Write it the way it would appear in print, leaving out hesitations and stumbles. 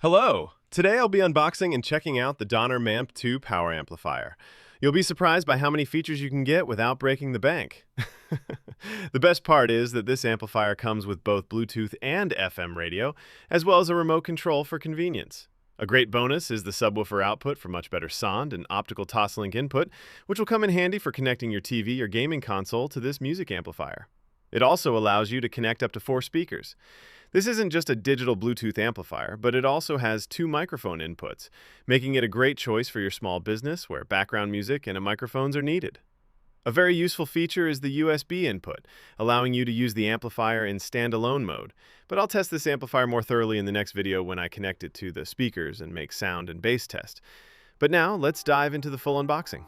Hello! Today I'll be unboxing and checking out the Donner MAMP2 power amplifier. You'll be surprised by how many features you can get without breaking the bank. The best part is that this amplifier comes with both Bluetooth and FM radio, as well as a remote control for convenience. A great bonus is the subwoofer output for much better sound and optical toslink input, which will come in handy for connecting your TV or gaming console to this music amplifier. It also allows you to connect up to 4 speakers. This isn't just a digital Bluetooth amplifier, but it also has 2 microphone inputs, making it a great choice for your small business where background music and microphones are needed. A very useful feature is the USB input, allowing you to use the amplifier in standalone mode, but I'll test this amplifier more thoroughly in the next video when I connect it to the speakers and make sound and bass test. But now, let's dive into the full unboxing.